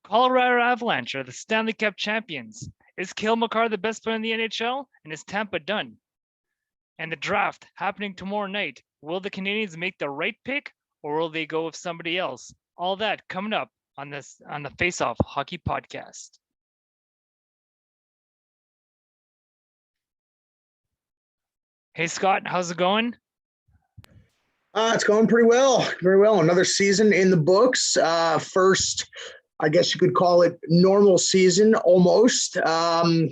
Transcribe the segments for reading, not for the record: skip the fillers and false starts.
Colorado Avalanche are the Stanley Cup champions. Is Cale Makar the best player in the NHL? And is Tampa done? And the draft happening tomorrow night. Will the Canadiens make the right pick or will they go with somebody else? All that coming up on the Face Off Hockey Podcast. Hey Scott, how's it going? It's going pretty well. Very well. Another season in the books. First, I guess you could call it normal season almost. Other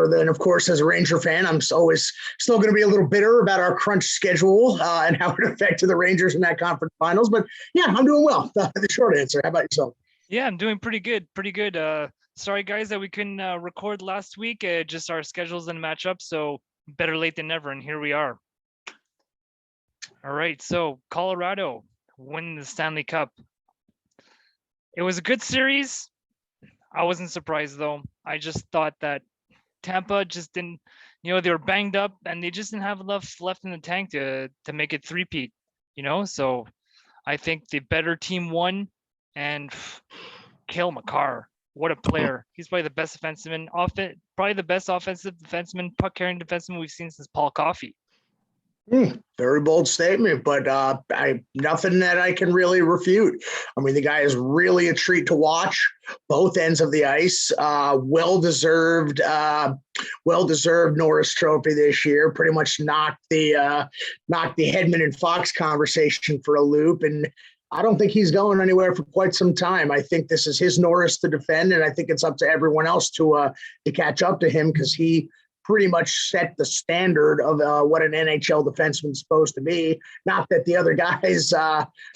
than, of course, as a Ranger fan, I'm always still going to be a little bitter about our crunch schedule and how it affected the Rangers in that conference finals. But yeah, I'm doing well. The short answer. How about yourself? Yeah, I'm doing pretty good. Pretty good. Sorry guys that we couldn't record last week. Just our schedules didn't match up. So better late than never. And here we are. All right. So Colorado win the Stanley Cup. It was a good series. I wasn't surprised though. I just thought that Tampa just didn't, they were banged up and they just didn't have enough left in the tank to make it three-peat, So I think the better team won. And Cale Makar, what a player. He's probably the best defenseman, probably the best offensive defenseman, puck carrying defenseman we've seen since Paul Coffey. Very bold statement, but nothing that I can really refute. I mean, the guy is really a treat to watch. Both ends of the ice, well-deserved Norris Trophy this year. Pretty much knocked the Hedman and Fox conversation for a loop, and I don't think he's going anywhere for quite some time. I think this is his Norris to defend, and I think it's up to everyone else to catch up to him because he pretty much set the standard of what an NHL defenseman is supposed to be. Not that the other guys,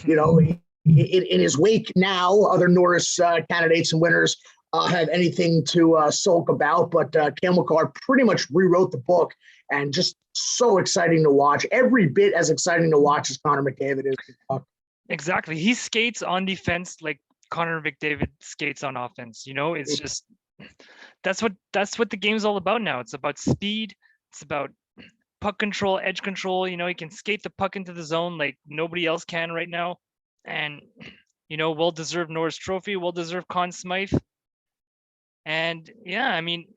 in his wake now, other Norris candidates and winners have anything to sulk about, but Cale Makar pretty much rewrote the book and just so exciting to watch. Every bit as exciting to watch as Connor McDavid is. Exactly. He skates on defense like Connor McDavid skates on offense. It's just that's what the game's all about now. It's about speed. It's about puck control, edge control. He can skate the puck into the zone like nobody else can right now. And well-deserved Norris Trophy, well-deserved Conn Smythe. And yeah, I mean,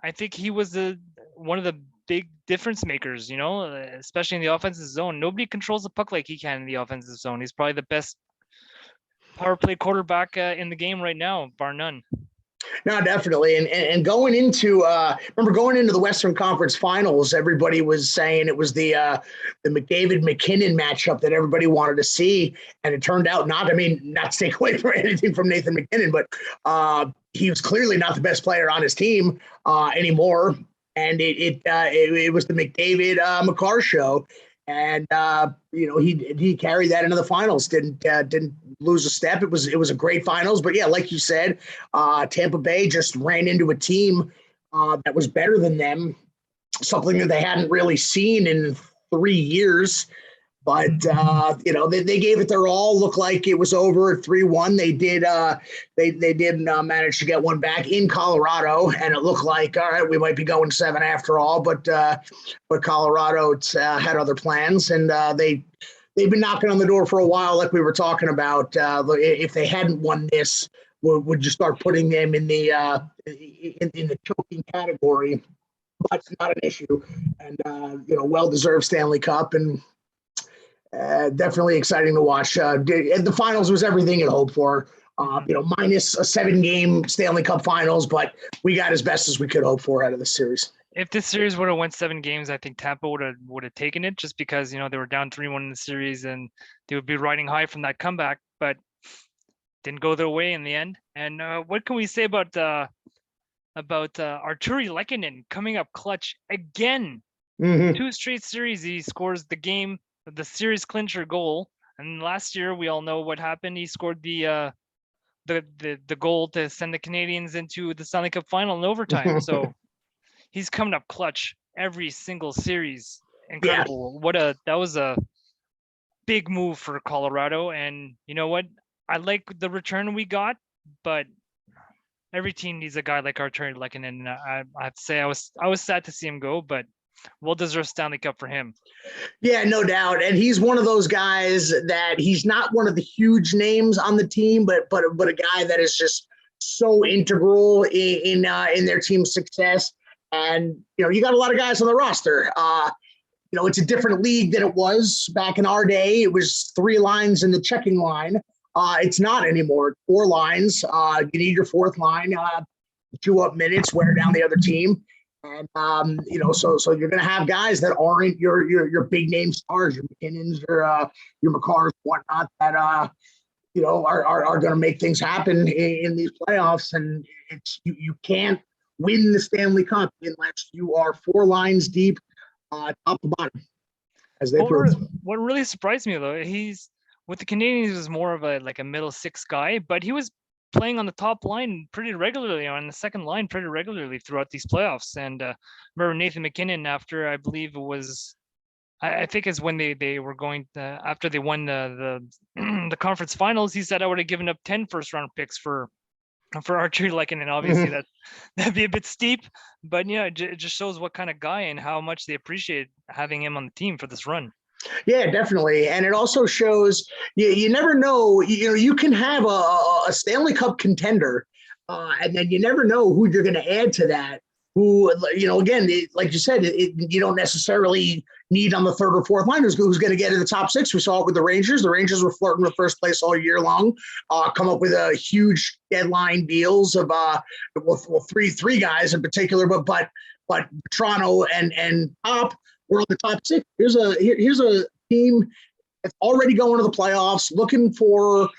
I think he was one of the big difference makers, especially in the offensive zone. Nobody controls the puck like he can in the offensive zone. He's probably the best power play quarterback in the game right now, bar none. No, definitely. And going into the Western Conference Finals, everybody was saying it was the McDavid-MacKinnon matchup that everybody wanted to see. And it turned out not to take away from anything from Nathan MacKinnon, but he was clearly not the best player on his team anymore. And it was the McDavid-Makar show. And he carried that into the finals. Didn't lose a step. It was a great finals. But yeah, like you said, Tampa Bay just ran into a team that was better than them, something that they hadn't really seen in 3 years. But they gave it their all. Looked like it was over at 3-1. They did manage to get one back in Colorado, and it looked like all right, we might be going 7 after all. But Colorado had other plans, and they've been knocking on the door for a while, like we were talking about. If they hadn't won this, would you start putting them in the choking category? But it's not an issue, and well-deserved Stanley Cup and. Definitely exciting to watch. The finals was everything you'd hope for. Minus a 7-game Stanley Cup Finals, but we got as best as we could hope for out of this series. If this series would have went 7 games, I think Tampa would have taken it just because they were down 3-1 in the series and they would be riding high from that comeback, but didn't go their way in the end. And what can we say about Artturi Lehkonen coming up clutch again? 2 straight series he scores the series clincher goal, and last year we all know what happened. He scored the goal to send the Canadiens into the Stanley Cup final in overtime. So he's coming up clutch every single series. Incredible. Yeah. That was a big move for Colorado, and you know what? I like the return we got, but every team needs a guy like Artturi Lehkonen. I have to say I was sad to see him go, but well-deserved Stanley Cup for him. Yeah, no doubt. And he's one of those guys that he's not one of the huge names on the team, but a guy that is just so integral in their team's success. And you got a lot of guys on the roster. It's a different league than it was back in our day. It was 3 lines in the checking line. It's not anymore. 4 lines. You need your 4th line. Chew up minutes, wear down the other team. And so you're going to have guys that aren't your big name stars, your McKinnons, your McCarrs, whatnot, that are going to make things happen in these playoffs. And you can't win the Stanley Cup unless you are 4 lines deep, top to bottom, as they prove. What really surprised me though, he's with the Canadiens, he was more of a middle 6 guy, but he was playing on the top line pretty regularly, on the second line pretty regularly throughout these playoffs. And remember Nathan McKinnon, after I believe it was, I think it's when they were going after they won the the conference finals, he said I would have given up 10 first-round picks for Artturi Lehkonen. Obviously that'd be a bit steep, but it just shows what kind of guy and how much they appreciate having him on the team for this run. Yeah, definitely. And it also shows you never know, you can have a Stanley Cup contender, and then you never know who you're going to add to that. Who, again, like you said, you don't necessarily need on the 3rd or 4th line who's going to get in the top 6. We saw it with the Rangers. The Rangers were flirting with first place all year long, come up with a huge deadline deals of three guys in particular, but Toronto and Pop were on the top 6. Here's a team that's already going to the playoffs, looking for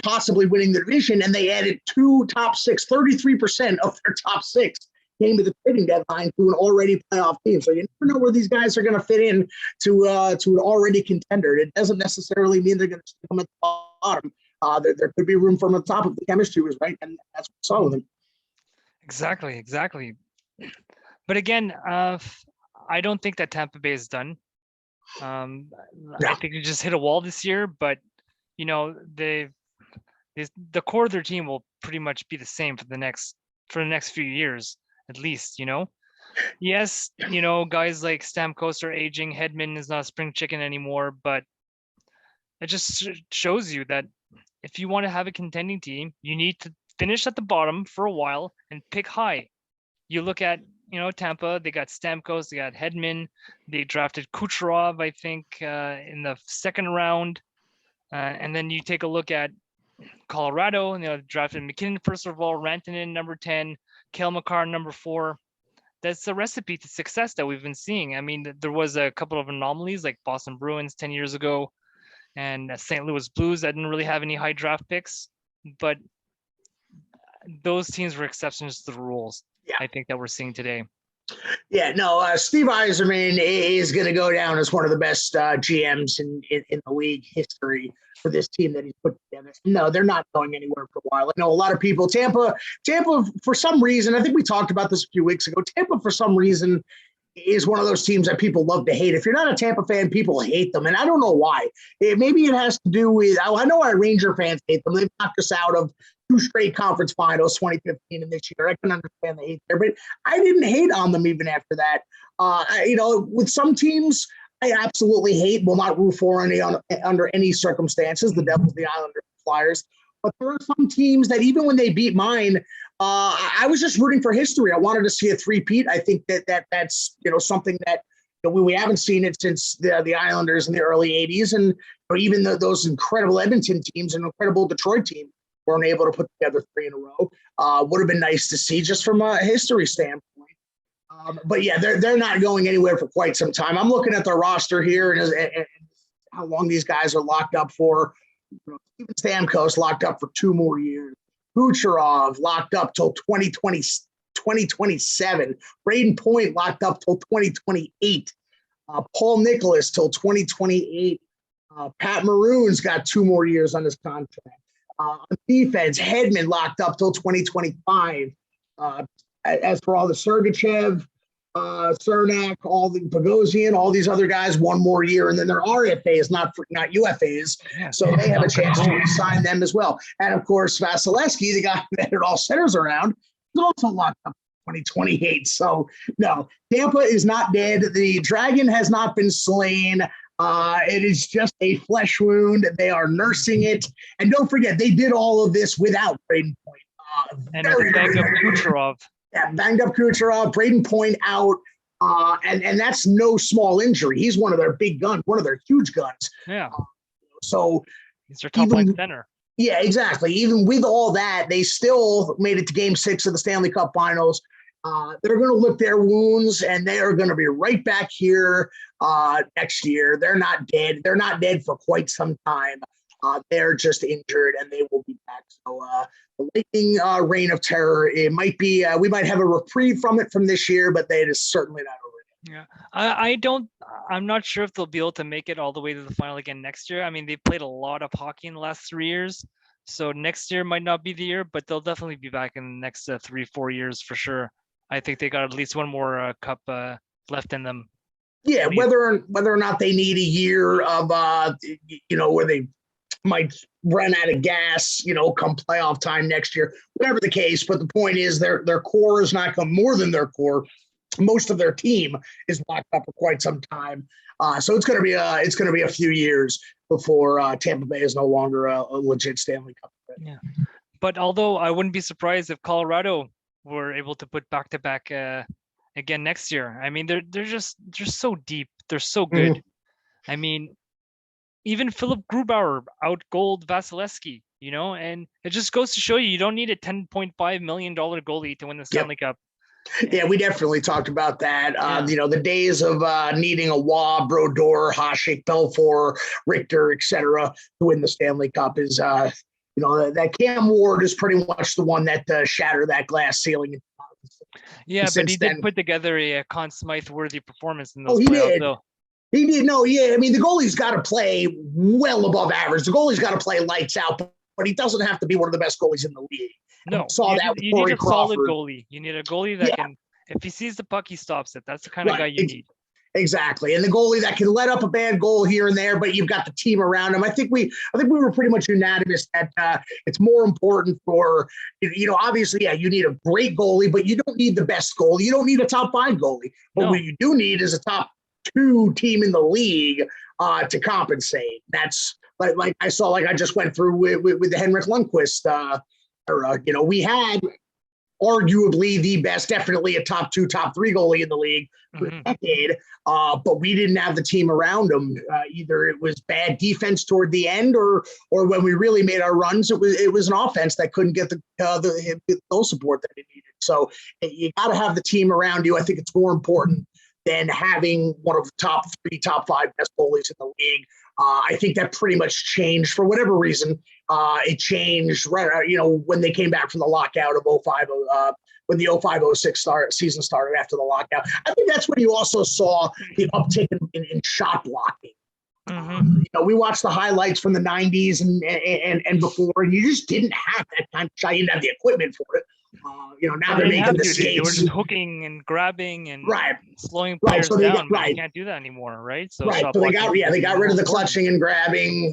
possibly winning the division, and they added 2 top 6, 33% of their top 6 came to the trading deadline to an already playoff team. So you never know where these guys are going to fit in to an already contender. It doesn't necessarily mean they're going to stick them at the bottom. There could be room from the top if the chemistry was right, and that's what we saw with them. Exactly. But again, I don't think that Tampa Bay is done. I think they just hit a wall this year, but the core of their team will pretty much be the same for the next few years, at least. Yes, guys like Stamkos are aging. Hedman is not a spring chicken anymore, but it just shows you that if you want to have a contending team, you need to finish at the bottom for a while and pick high. You look at Tampa, they got Stamkos, they got Hedman, they drafted Kucherov, I think, in the 2nd round. And then you take a look at Colorado, and drafted McKinnon first of all, Rantanen number 10, Cale Makar number 4. That's the recipe to success that we've been seeing. I mean, there was a couple of anomalies like Boston Bruins 10 years ago and St. Louis Blues that didn't really have any high draft picks, but those teams were exceptions to the rules. Yeah. I think that we're seeing today. Yeah, no, Steve Yzerman is going to go down as one of the best GMs in the league history for this team that he's put together. No, they're not going anywhere for a while. I know a lot of people, Tampa, for some reason, I think we talked about this a few weeks ago, Tampa, for some reason, is one of those teams that people love to hate. If you're not a Tampa fan, people hate them, and I don't know why. Maybe it has to do with, I know our Ranger fans hate them. They've knocked us out of 2 straight conference finals, 2015 and this year. I can understand the hate there, but I didn't hate on them even after that. With some teams, I absolutely hate, will not root for under any circumstances. The Devils, the Islanders, the Flyers. But there are some teams that even when they beat mine, I was just rooting for history. I wanted to see a three-peat. I think that's something that we haven't seen it since the Islanders in the early 80s. And even those incredible Edmonton teams and incredible Detroit team weren't able to put together 3 in a row. Would have been nice to see just from a history standpoint. But yeah, they're not going anywhere for quite some time. I'm looking at the roster here and how long these guys are locked up for. Steven Stamkos locked up for 2 more years. Kucherov locked up till 2027. Braden Point locked up till 2028. Paul Nicholas till 2028. Pat Maroon's got 2 more years on his contract. On defense, Hedman locked up till 2025. As for all the Sergachev, Cernak, all the Bogosian, all these other guys, 1 more year, and then their RFAs, not UFAs, so they have a chance to re-sign them as well. And of course, Vasilevsky, the guy that it all centers around, is also locked up 2028. So no, Tampa is not dead. The dragon has not been slain. It is just a flesh wound. They are nursing it. And don't forget, they did all of this without Braden Point. And with the backup Kucherov. Yeah, banged up Kucherov, Braden Point out. And that's no small injury. He's one of their big guns, one of their huge guns. Yeah. So he's their top line center. Yeah, exactly. Even with all that, they still made it to Game 6 of the Stanley Cup Finals. They're going to lick their wounds, and they are going to be right back here next year. They're not dead. They're not dead for quite some time. They're just injured, and they will be back. So the Lightning reign of terror, it might be, we might have a reprieve from it from this year, but it is certainly not over. Yeah, I'm not sure if they'll be able to make it all the way to the final again next year. I mean, they played a lot of hockey in the last 3 years. So next year might not be the year, but they'll definitely be back in the next 3-4 years for sure. I think they got at least one more cup left in them. Yeah, whether or not they need a year of, where they might run out of gas, come playoff time next year, whatever the case. But the point is their core is not going more than their core. Most of their team is locked up for quite some time. So it's going to be a few years before Tampa Bay is no longer a legit Stanley Cup. Yeah. But although I wouldn't be surprised if Colorado were able to put back-to-back again next year. I mean, they're so deep. They're so good. Mm-hmm. I mean, even Philip Grubauer outgoaled Vasilevsky, and it just goes to show you don't need a $10.5 million goalie to win the Stanley Cup. Yeah, we definitely talked about that. The days of needing a Waugh, Brodeur, Hasek, Belfour, Richter, etc. to win the Stanley Cup is, that Cam Ward is pretty much the one that shattered that glass ceiling. Yeah, but he did put together a Conn Smythe-worthy performance in those playoffs. Did. So. He did. No, yeah. I mean, the goalie's got to play well above average. The goalie's got to play lights out, but he doesn't have to be one of the best goalies in the league. No, you need a solid goalie. You need a goalie that can, if he sees the puck, he stops it. That's the kind of guy you need. Exactly. And the goalie that can let up a bad goal here and there, but you've got the team around him. I think we were pretty much unanimous that it's more important for, obviously, you need a great goalie, but you don't need the best goalie. You don't need a top 5 goalie. But what you do need is a top 2 team in the league to compensate. That's like I saw, like I just went through with the Henrik Lundqvist era. We had arguably the best, definitely a top 2, top 3 goalie in the league for a decade, but we didn't have the team around him. Either it was bad defense toward the end, or when we really made our runs, it was an offense that couldn't get the goal support that it needed. So you got to have the team around you. I think it's more important than having one of the top 3, top 5 best goalies in the league. I think that pretty much changed for whatever reason. It changed right, when they came back from the lockout of 05, when the 05-06 season started after the lockout. I think that's when you also saw the uptick in shot blocking. Mm-hmm. We watched the highlights from the 90s and before, and you just didn't have that kind of shot. You didn't have the equipment for it. Now they're making the skates. They were just hooking and grabbing and slowing players down. You can't do that anymore, right? So they got rid of the clutching and grabbing.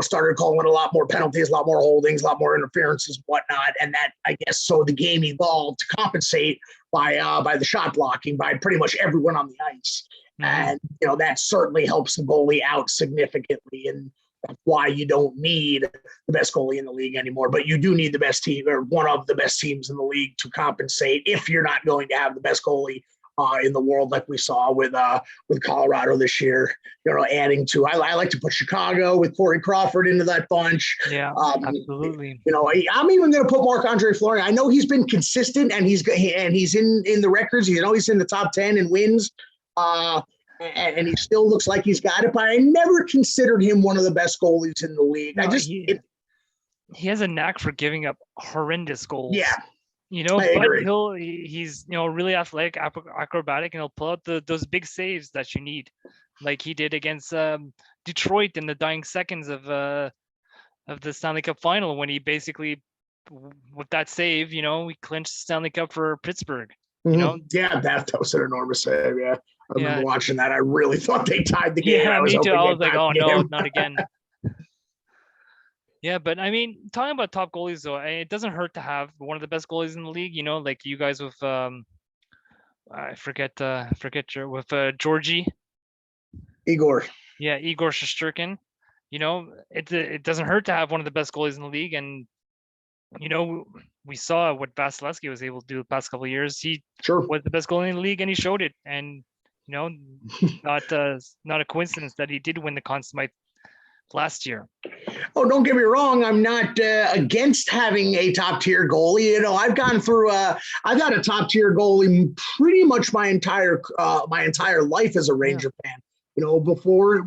Started calling a lot more penalties, a lot more holdings, a lot more interferences, whatnot. And that, I guess, so the game evolved to compensate by the shot blocking by pretty much everyone on the ice. Mm-hmm. And that certainly helps the goalie out significantly, and that's why you don't need the best goalie in the league anymore. But you do need the best team, or one of the best teams in the league, to compensate if you're not going to have the best goalie in the world, like we saw with Colorado this year. Adding to, I like to put Chicago with Corey Crawford into that bunch. Yeah, absolutely. I'm even going to put Marc-Andre Fleury. I know he's been consistent, and he's in the records. He's in the top 10 in wins. And he still looks like he's got it, but I never considered him one of the best goalies in the league. No, he has a knack for giving up horrendous goals. Yeah. But he's really athletic, acrobatic, and he'll pull out those big saves that you need, like he did against Detroit in the dying seconds of the Stanley Cup final, when he basically, with that save, we clinched the Stanley Cup for Pittsburgh. Yeah, that was an enormous save. Yeah. I remember watching that. I really thought they tied the game. Yeah, me too. I was like, oh no, not again. Yeah, but I mean, talking about top goalies though, it doesn't hurt to have one of the best goalies in the league. You know, like you guys with I forget with Georgie. Igor. Yeah, Igor Shesterkin. You know, it doesn't hurt to have one of the best goalies in the league, and you know, we saw what Vasilevsky was able to do the past couple of years. He Sure. was the best goalie in the league, and he showed it. And you know, not a coincidence that he did win the Conn Smythe last year. Oh, don't get me wrong. I'm not against having a top tier goalie. You know, I've gone through. I've got a top tier goalie pretty much my entire life as a Ranger fan. You know, before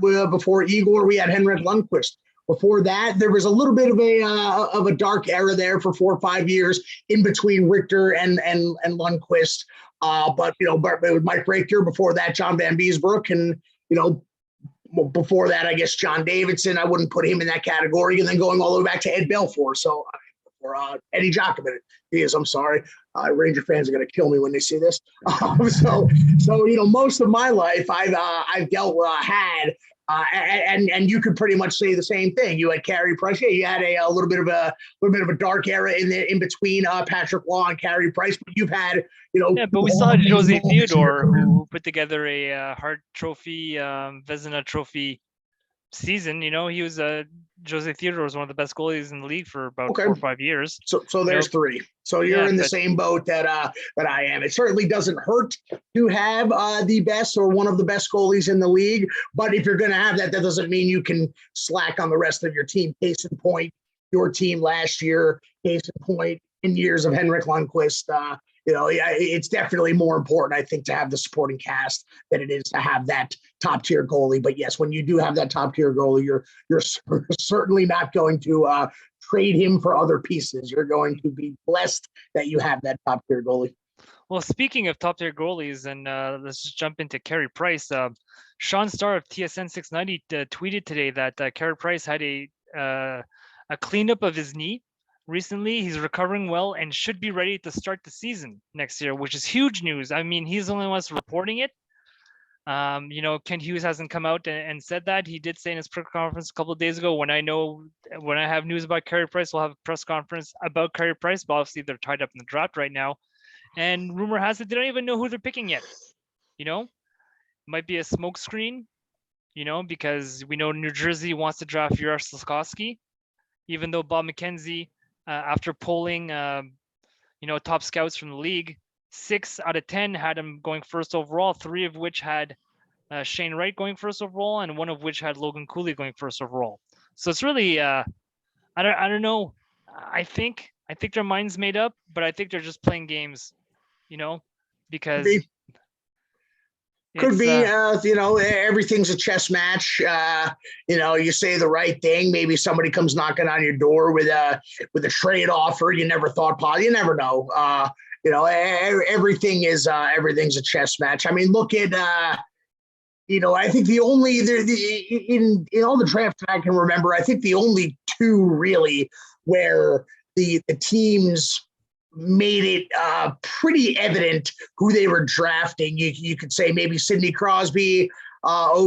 Igor, we had Henrik Lundqvist. Before that, there was a little bit of a dark era there for 4 or 5 years in between Richter and Lundqvist. But you know, but it was Mike Richter. Before that, John Van Beesbrook, and you know, before that, I guess John Davidson. I wouldn't put him in that category. And then going all the way back to Ed Belfour. So, or Eddie Jacobin. Yes, I'm sorry. Ranger fans are going to kill me when they see this. So you know, most of my life I've had. And you could pretty much say the same thing. You had Carey Price. Yeah, you had a little bit of a dark era in between Patrick Law and Carey Price. But you've had, you know, yeah. But we saw Jose Theodore, who put together a Hart Trophy, Vezina Trophy season. You know, he was Jose Theodore was one of the best goalies in the league for about 4 or 5 years. So there's three. So you're in the same boat that I am. It certainly doesn't hurt to have the best or one of the best goalies in the league. But if you're going to have that, that doesn't mean you can slack on the rest of your team. Case in point, your team last year. Case in point, in years of Henrik Lundqvist. You know, it's definitely more important, I think, to have the supporting cast than it is to have that top tier goalie. But yes, when you do have that top tier goalie, you're certainly not going to trade him for other pieces. You're going to be blessed that you have that top tier goalie. Well, speaking of top tier goalies, and let's just jump into Carey Price. Sean Starr of TSN 690 tweeted today that Carey Price had a cleanup of his knee recently. He's recovering well and should be ready to start the season next year, which is huge news. I mean, he's the only one reporting it. You know, Kent Hughes hasn't come out and said that. He did say in his press conference a couple of days ago, when I have news about Carey Price, we'll have a press conference about Carey Price. But obviously, they're tied up in the draft right now. And rumor has it they don't even know who they're picking yet. You know, might be a smokescreen, you know, because we know New Jersey wants to draft Juraj Slafkovsky, even though Bob McKenzie, after polling, you know, top scouts from the league, 6 out of 10 had him going first overall, 3 of which had Shane Wright going first overall, and 1 of which had Logan Cooley going first overall. So it's really, I don't know. I think their mind's made up, but I think they're just playing games, you know, because could be, you know, everything's a chess match. You know, you say the right thing. Maybe somebody comes knocking on your door with a trade offer you never thought possible. You never know. You know, everything's a chess match. I mean, look at, you know, I think in all the drafts I can remember, I think the only 2 really where the teams made it pretty evident who they were drafting. You could say maybe Sidney Crosby,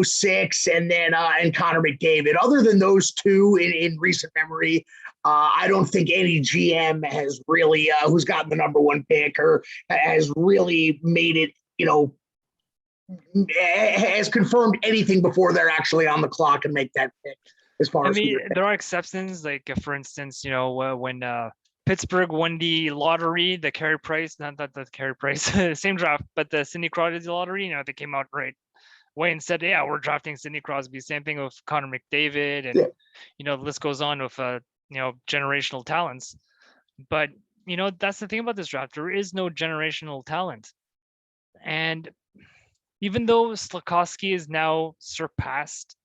06, and then and Connor McDavid. Other than those 2 in recent memory, I don't think any GM has really who's gotten the number 1 pick or has really made it, you know, has confirmed anything before they're actually on the clock and make that pick. As far as there are exceptions, like for instance, you know, when Pittsburgh won the lottery, the Carey Price, not the Carey Price, same draft, but the Sidney Crosby lottery, you know, they came out right away and said, yeah, we're drafting Sidney Crosby. Same thing with Connor McDavid, and you know, the list goes on with you know, generational talents. But you know, that's the thing about this draft. There is no generational talent. And even though Slafkovsky is now surpassed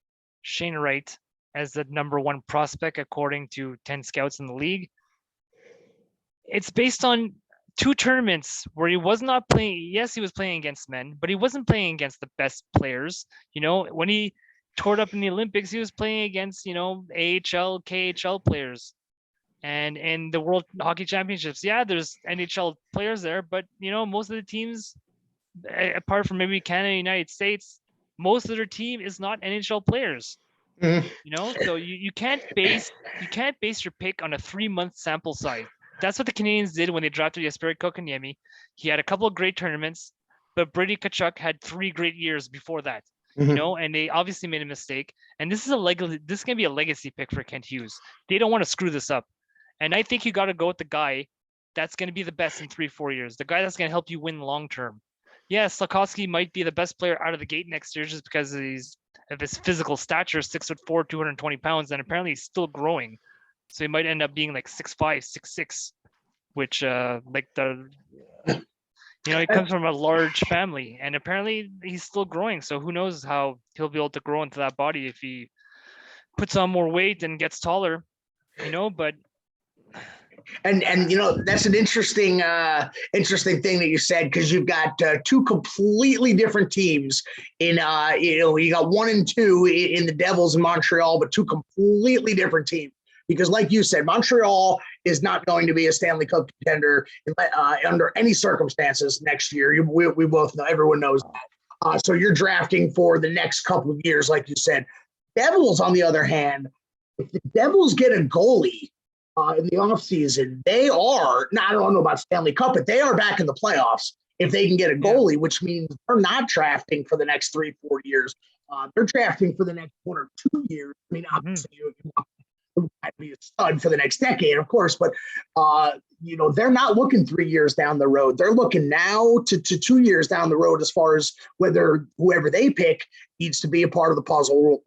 Shane Wright as the number 1 prospect according to 10 scouts in the league, it's based on 2 tournaments where he was not playing. Yes, he was playing against men, but he wasn't playing against the best players. You know, when he toured up in the Olympics, he was playing against, you know, AHL, KHL players. And in the World Hockey Championships, yeah, there's NHL players there, but you know, most of the teams, apart from maybe Canada, United States, most of their team is not NHL players. Mhm. So you can't base your pick on a 3-month sample size. That's what the Canadians did when they drafted Jesperi Kotkaniemi. He had a couple of great tournaments, but Brady Tkachuk had 3 great years before that. Mhm. And they obviously made a mistake. And this is gonna be a legacy pick for Kent Hughes. They don't want to screw this up. And I think you got to go with the guy that's going to be the best in 3-4 years. The guy that's going to help you win long term. Yeah, Slafkovsky might be the best player out of the gate next year just because of his physical stature, 6'4", 220 pounds, and apparently he's still growing. So he might end up being like 6'5", 6'6", which he comes from a large family, and apparently he's still growing. So who knows how he'll be able to grow into that body if he puts on more weight and gets taller. But And that's an interesting thing that you said, because you've got two completely different teams in you got 1 and 2 in the Devils in Montreal, but two completely different teams. Because like you said, Montreal is not going to be a Stanley Cup contender under any circumstances next year. We both know, everyone knows that. So you're drafting for the next couple of years, like you said. Devils, on the other hand, if the Devils get a goalie in the offseason, they are, I don't know about Stanley Cup, but they are back in the playoffs if they can get a goalie, which means they're not drafting for the next 3-4 years. They're drafting for the next 1 or 2 years. I mean, obviously, you want to be a stud for the next decade, of course, but they're not looking 3 years down the road. They're looking now to 2 years down the road as far as whether whoever they pick needs to be a part of the puzzle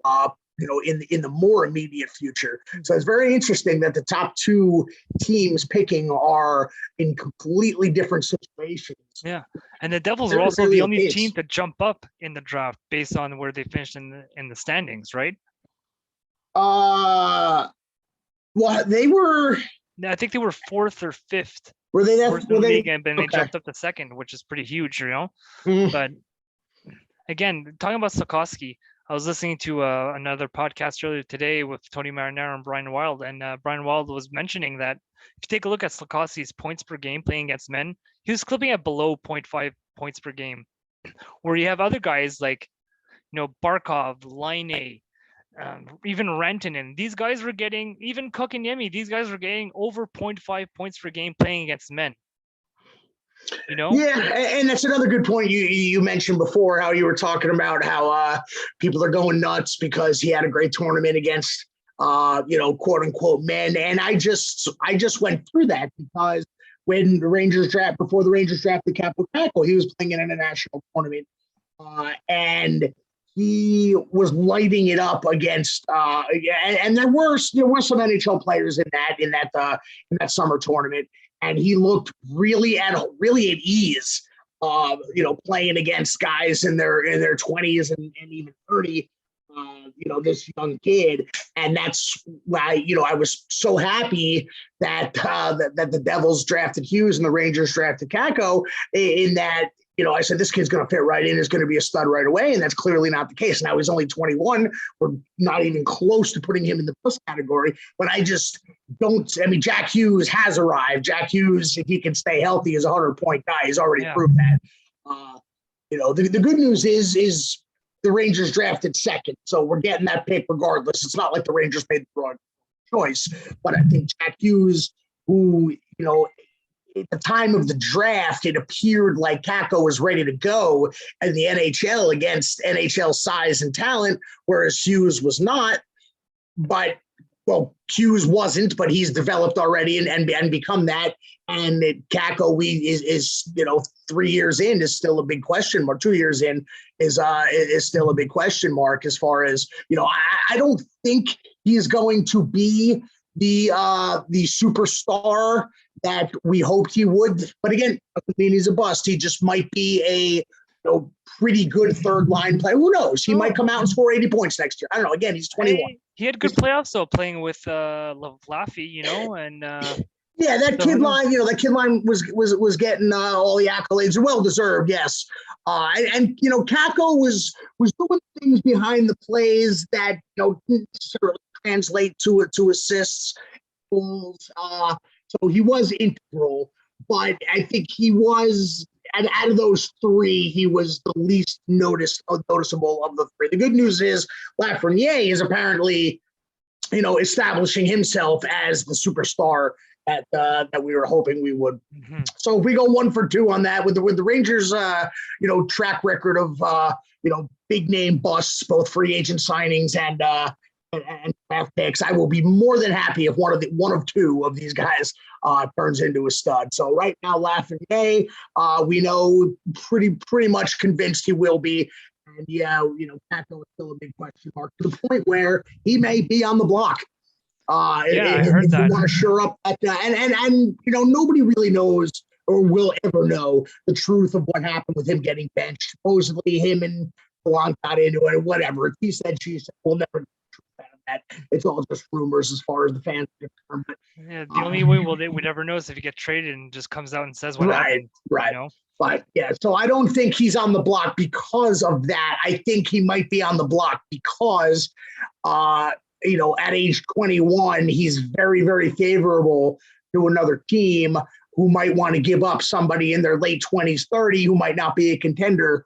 in the more immediate future. So it's very interesting that the top 2 teams picking are in completely different situations. Yeah, and the Devils are also the only team to jump up in the draft based on where they finished in the standings, right? Well, they were. I think they were 4th or 5th. Were they that? Were they? And then they jumped up to 2nd, which is pretty huge, Mm. But again, talking about Slafkovsky, I was listening to another podcast earlier today with Tony Marinaro and Brian Wild, and Brian Wild was mentioning that if you take a look at Slafkovsky's points per game playing against men, he was clipping at below 0.5 points per game, where you have other guys like, Barkov, Laine, even Rantanen. These guys were getting, even Kotkaniemi, these guys were getting over 0.5 points per game playing against men. Yeah, and that's another good point you mentioned before, how you were talking about how people are going nuts because he had a great tournament against quote unquote men. And I just went through that because when the Rangers drafted Kaapo Kakko, he was playing in an international tournament, and he was lighting it up against and there were some NHL players in that summer tournament, and he looked really at ease, playing against guys in their 20s and even 30. This young kid, and that's why I was so happy that that the Devils drafted Hughes and the Rangers drafted Kakko. In that, I said this kid's going to fit right in, is going to be a stud right away, and that's clearly not the case. Now he's only 21. We're not even close to putting him in the plus category, but I just don't. I mean, Jack Hughes has arrived. Jack Hughes, if he can stay healthy, is a 100-point guy. He's already proved that. The good news is the Rangers drafted 2nd, so we're getting that pick regardless. It's not like the Rangers made the wrong choice, but I think Jack Hughes, who, at the time of the draft, it appeared like Kakko was ready to go in the NHL against NHL size and talent, whereas Hughes was not. But Hughes wasn't, but he's developed already and become that. And Kakko is 3 years in is still a big question mark. 2 years in is still a big question mark as far as I don't think he's going to be the superstar that we hoped he would. But again, doesn't mean he's a bust. He just might be a pretty good third line player. Who knows? He might come out and score 80 points next year. I don't know. Again, he's 21. He had good playoffs though, playing with Laffy, and yeah, that kid line, was getting all the accolades, well deserved, yes. And Kakko was doing things behind the plays that didn't necessarily translate to assists, goals. So he was integral, but I think he was and out of those three, he was the least noticeable of the three. The good news is Lafreniere is apparently, establishing himself as the superstar that we were hoping we would. Mhm. So if we go 1 for 2 on that with the Rangers, track record of big name busts, both free agent signings and draft picks, I will be more than happy if one of two of these guys turns into a stud. So right now, Lafreniere, we know pretty much convinced he will be. And Kakko is still a big question mark to the point where he may be on the block. I heard if that. you want to shore up that, and nobody really knows or will ever know the truth of what happened with him getting benched. Supposedly, him and Blanc got into it, or whatever. He said, she said, we'll never get the truth out of that. It's all just rumors as far as the fans are concerned. But Yeah, the only way we'd ever know is if he gets traded and just comes out and says what happened. Right. But yeah, so I don't think he's on the block because of that. I think he might be on the block because, at age 21, he's very, very favorable to another team who might want to give up somebody in their late 20s, 30, who might not be a contender.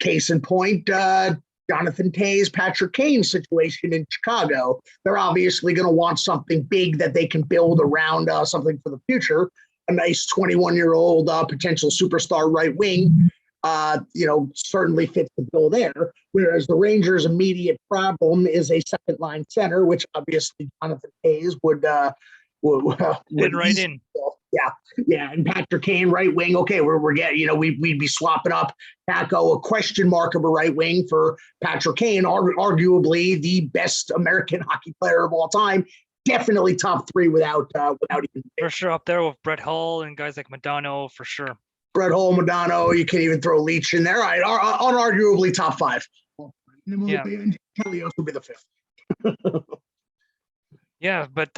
Case in point, Jonathan Toews, Patrick Kane situation in Chicago. They're obviously going to want something big that they can build around, something for the future. A nice 21-year-old potential superstar right wing, certainly fits the bill there. Whereas the Rangers' immediate problem is a second line center, which obviously Jonathan Toews would right in. Yeah, and Patrick Kane, right wing. Okay, we're getting, we'd be swapping up Kakko, a question mark of a right wing, for Patrick Kane, arguably the best American hockey player of all time. Definitely top three without even. For sure, up there with Brett Hull and guys like Modano, for sure. Brett Hull, Modano, you can even throw Leach in there. Right, unarguably top five. Yeah. Chelios would be the fifth. Yeah, but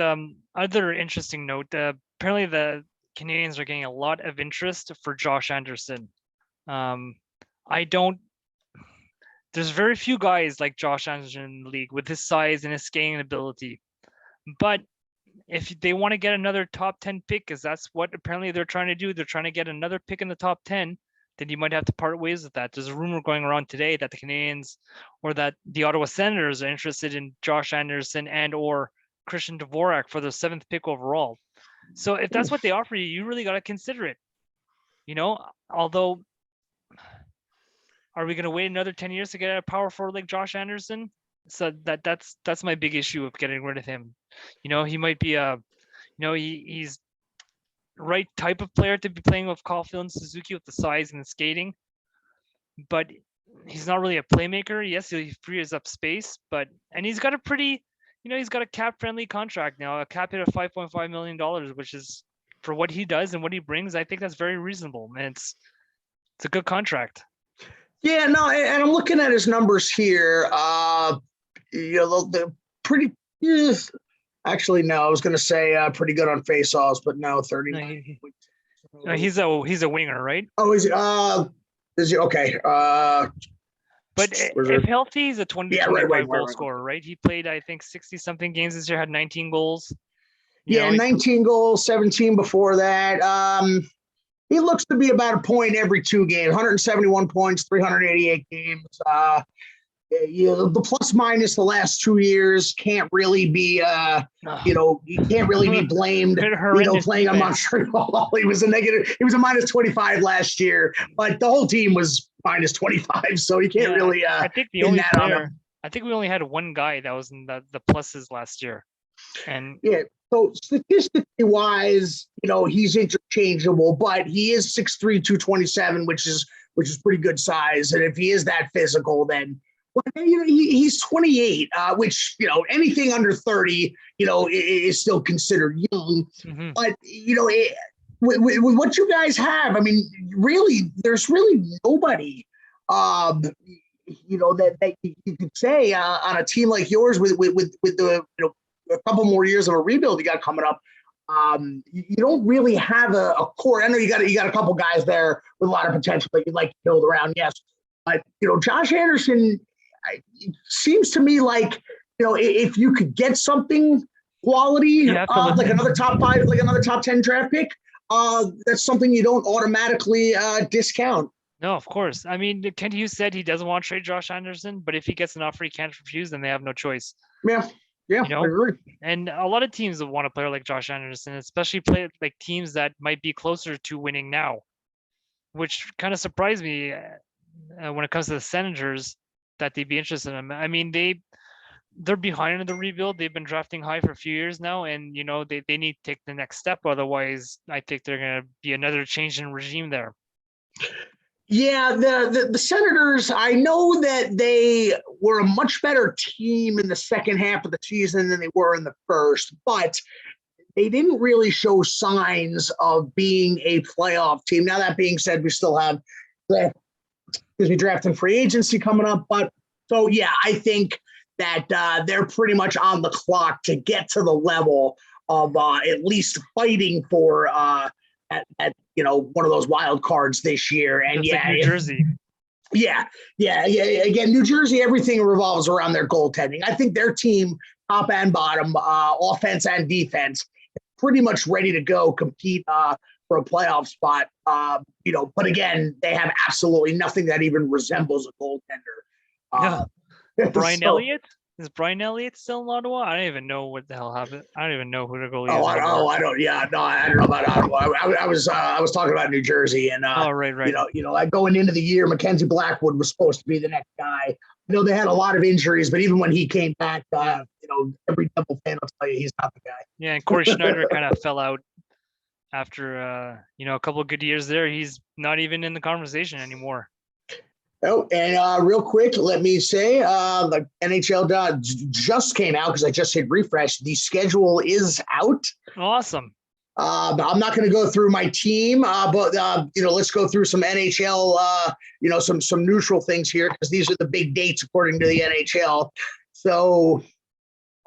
other interesting note, apparently the Canadians are getting a lot of interest for Josh Anderson. There's very few guys like Josh Anderson in the league with his size and his skating ability. But if they want to get another top 10 pick, because that's what apparently they're trying to do, they're trying to get another pick in the top 10, then you might have to part ways with that. There's a rumor going around today that the Canadians or that the Ottawa Senators are interested in Josh Anderson and or Christian Dvorak for the 7th pick overall. So if that's what they offer you, you really got to consider it. Although, are we going to wait another 10 years to get a power forward like Josh Anderson? So that's my big issue of getting rid of him. He might be he's the right type of player to be playing with Caulfield and Suzuki with the size and the skating, but he's not really a playmaker. Yes, he frees up space, and he's got a pretty, he's got a cap-friendly contract now, a cap hit of $5.5 million, which is, for what he does and what he brings, I think that's very reasonable, man. It's a good contract. Yeah, no, and I'm looking at his numbers here. The pretty. Actually, no, I was going to say pretty good on faceoffs, but no, 39. No, he's a winger, right? Oh, is he okay? But if healthy, he's a 25 goal scorer, right? He played, I think, 60-something games this year, had 19 goals. 19 goals, 17 before that. He looks to be about a point every 2 games, 171 points, 388 games. The plus minus the last 2 years can't really be, he can't really be blamed, playing on Montreal. He was a minus 25 last year, but the whole team was minus 25. So he can't really, I think we only had one guy that was in the pluses last year. And yeah. So statistically wise, he's interchangeable, but he is 6'3", 227, which is pretty good size. And if he is that physical, then he's 28, which anything under 30, is still considered young. Mm-hmm. But with what you guys have, I mean, really, there's really nobody, that you could say on a team like yours with the a couple more years of a rebuild you got coming up. You don't really have a core. I know you got a couple guys there with a lot of potential that you'd like to build around. Yes, but Josh Anderson, it seems to me like if you could get something quality, like another top 5, like another top 10 draft pick, that's something you don't automatically discount. No, of course. I mean, Kent Hughes said he doesn't want to trade Josh Anderson, but if he gets an offer he can't refuse, then they have no choice. Yeah, You I know, agree. and a lot of teams want a player like Josh Anderson, especially play like teams that might be closer to winning now, which kind of surprised me when it comes to the Senators that they'd be interested in him. I mean, they're behind in the rebuild. They've been drafting high for a few years now, and they need to take the next step. Otherwise, I think they're going to be another change in regime there. Yeah, the Senators, I know that they were a much better team in the second half of the season than they were in the first, but they didn't really show signs of being a playoff team. Now, that being said, we still have draft and free agency coming up. But so, yeah, I think that they're pretty much on the clock to get to the level of at least fighting for at one of those wild cards this year. And Just like New Jersey. Yeah. Again, New Jersey, everything revolves around their goaltending. I think their team, top and bottom, offense and defense, pretty much ready to go compete for a playoff spot. But again, they have absolutely nothing that even resembles a goaltender. Brian Elliott? Is Brian Elliott still in Ottawa? I don't even know what the hell happened. I don't even know who the goalie is. I don't. Yeah, no, I don't know about Ottawa. I was talking about New Jersey, and right. Like going into the year, Mackenzie Blackwood was supposed to be the next guy. I know they had a lot of injuries, but even when he came back, every Devil fan will tell you he's not the guy. Yeah, and Corey Schneider kind of fell out after a couple of good years there. He's not even in the conversation anymore. Oh, and real quick, let me say the NHL just came out because I just hit refresh. The schedule is out. Awesome. I'm not going to go through my team, but let's go through some NHL, some neutral things here because these are the big dates according to the NHL. So,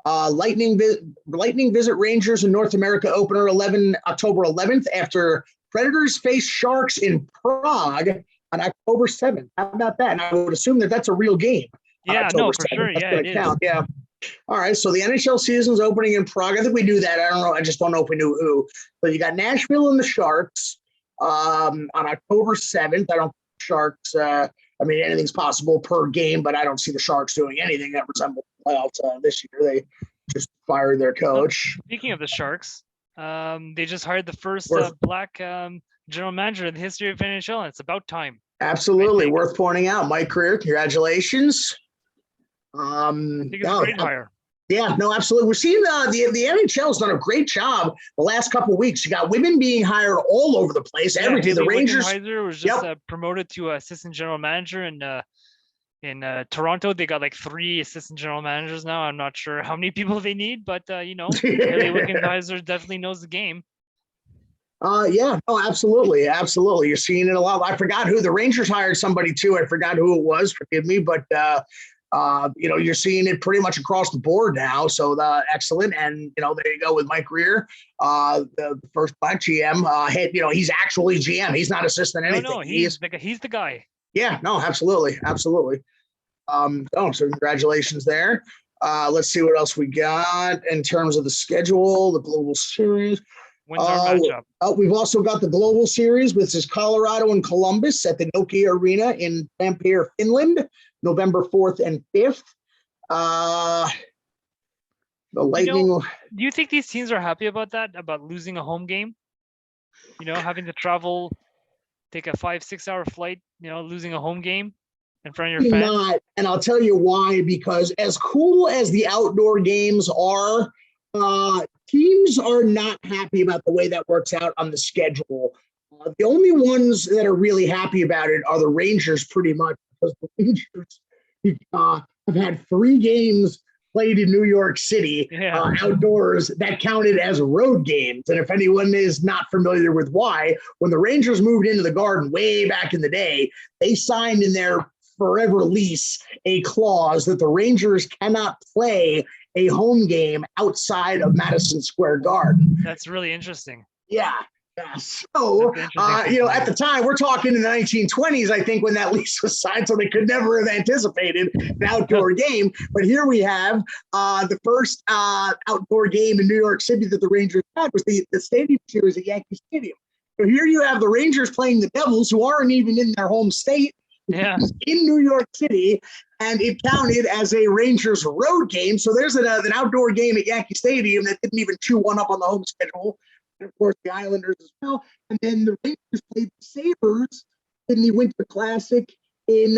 Lightning visit Rangers in North America opener October 11th after Predators face Sharks in Prague on October 7th. How about that? And I would assume that that's a real game. Yeah, no, for sure. Yeah, it is. Yeah. All right. So the NHL season's opening in Prague. I think we knew that. I don't know. I just don't know if we knew who. So you got Nashville and the Sharks on October 7th. I don't think Sharks. Anything's possible per game, but I don't see the Sharks doing anything that resembles playoffs this year. They just fired their coach. Speaking of the Sharks, they just hired the first black general manager in the history of NHL, and it's about time. Absolutely. Worth pointing out. Mike Grier, congratulations. I think it's a great hire. Yeah, no, absolutely. We're seeing the NHL's done a great job the last couple of weeks. You got women being hired all over the place. Yeah, everything. The Rangers was just promoted to assistant general manager in Toronto. They got like 3 assistant general managers now. I'm not sure how many people they need, but Haley Wickenheiser definitely knows the game. Absolutely. You're seeing it a lot. I forgot who the Rangers hired somebody too. I forgot who it was. Forgive me, but you're seeing it pretty much across the board now. So excellent. And there you go with Mike Grier, the first black GM. He's actually GM. He's not assistant anything. No, he's the guy. Yeah. No, absolutely. So congratulations there. Let's see what else we got in terms of the schedule, the global series. When's our matchup? We've also got the Global Series, which is Colorado and Columbus at the Nokia Arena in Tampere, Finland, November 4th and 5th. The Lightning. Do you think these teams are happy about that, about losing a home game? Having to travel, take a 5-6 hour flight, losing a home game in front of your fans? Not, and I'll tell you why, because as cool as the outdoor games are, teams are not happy about the way that works out on the schedule. The only ones that are really happy about it are the Rangers, pretty much, because the Rangers have had 3 games played in New York City outdoors that counted as road games. And if anyone is not familiar with why, when the Rangers moved into the Garden way back in the day, they signed in their forever lease a clause that the Rangers cannot play a home game outside of Madison Square Garden. That's really interesting. Yeah. So, at the time, we're talking in the 1920s, I think, when that lease was signed, so they could never have anticipated an outdoor game. But here we have the first outdoor game in New York City that the Rangers had was the Stadium Series at Yankee Stadium. So here you have the Rangers playing the Devils, who aren't even in their home state, Yeah. in New York City, and it counted as a Rangers road game. So there's an outdoor game at Yankee Stadium that didn't even chew one up on the home schedule. And of course, the Islanders as well. And then the Rangers played the Sabres in the Winter Classic in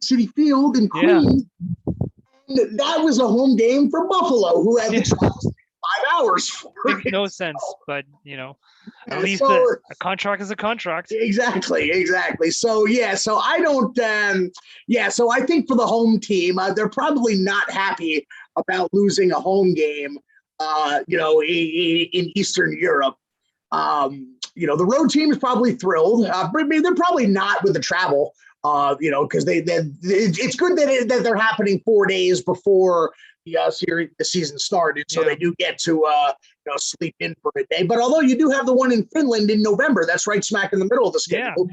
City Field in Yeah. Queens. And that was a home game for Buffalo, who had the Yeah. travel 5 hours for Makes it. no sense, but at least So- a contract is a contract. Exactly. So so I don't. So I think for the home team, they're probably not happy about losing a home game. In Eastern Europe. The road team is probably thrilled. They're probably not with the travel. Because it's good that they're happening 4 days before the season started, so they do get to sleep in for a day. But although you do have the one in Finland in November, that's right smack in the middle of the schedule.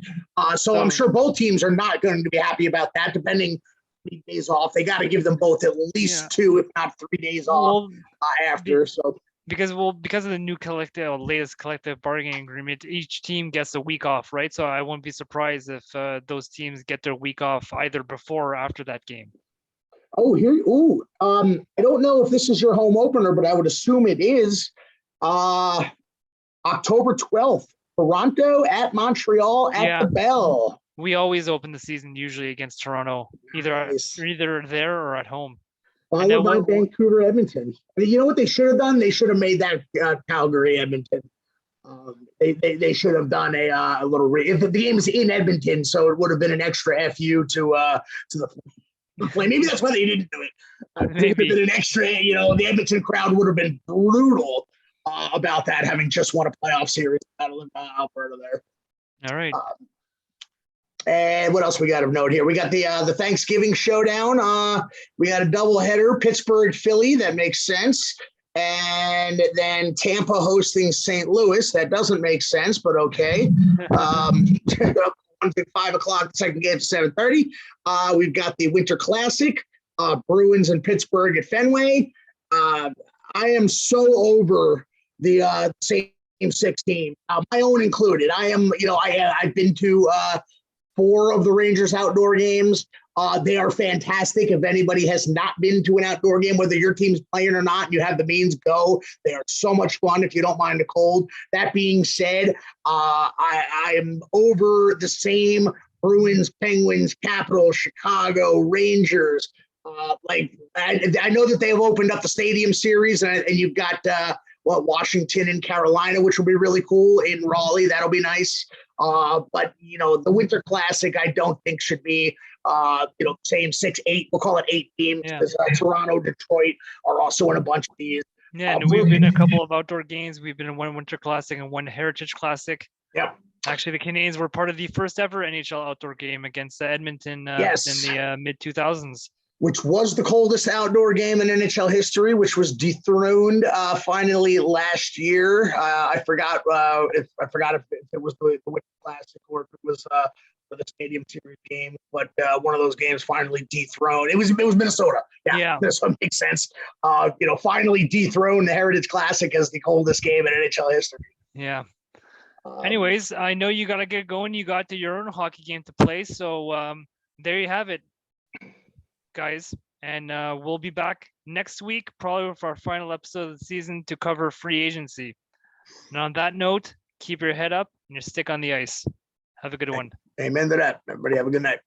So I'm sure both teams are not going to be happy about that. Depending 3 days off, they got to give them both at least 2, if not 3 days off after. So. Because of the new latest collective bargaining agreement, each team gets a week off, right? So I won't be surprised if those teams get their week off either before or after that game. Oh, I don't know if this is your home opener, but I would assume it is. October 12th, Toronto at Montreal at the Bell. We always open the season usually against Toronto, either there or at home. Followed by Vancouver, Edmonton. You know what they should have done? They should have made that Calgary, Edmonton. They should have done a little. If the game is in Edmonton, so it would have been an extra FU to the play. Maybe that's why they didn't do it. It would have been an extra. The Edmonton crowd would have been brutal about that, having just won a playoff series battle in Alberta there. All right. And what else we got of note here? We got the Thanksgiving showdown. We got a doubleheader, Pittsburgh, Philly. That makes sense. And then Tampa hosting St. Louis. That doesn't make sense, but okay. 1 to 5 o'clock, the second game to 7:30. We've got the Winter Classic, Bruins and Pittsburgh at Fenway. I am so over the same 16, my own included. I am, I've been to 4 of the Rangers outdoor games. They are fantastic. If anybody has not been to an outdoor game, whether your team's playing or not, you have the means, go. They are so much fun if you don't mind the cold. That being said, I am over the same Bruins, Penguins, Capitals, Chicago, Rangers. I know that they have opened up the Stadium Series, and you've got Washington and Carolina, which will be really cool. In Raleigh, that'll be nice. But the Winter Classic, I don't think should be same 6, 8. We'll call it 8 teams because Toronto, Detroit are also in a bunch of these. Yeah, and we've been in a couple of outdoor games. We've been in one Winter Classic and one Heritage Classic. Yep. Actually, the Canadiens were part of the first ever NHL outdoor game against Edmonton in the mid 2000s. Which was the coldest outdoor game in NHL history, which was dethroned finally last year. I forgot if it was the Winter Classic or if it was the Stadium Series game, but one of those games finally dethroned. It was Minnesota. Yeah. Minnesota makes sense. Finally dethroned the Heritage Classic as the coldest game in NHL history. Yeah. Anyways, I know you got to get going. You got your own hockey game to play. So there you have it, guys. And we'll be back next week, probably with our final episode of the season to cover free agency. And on that note, keep your head up and your stick on the ice. Have a good one. Amen to that. Everybody have a good night.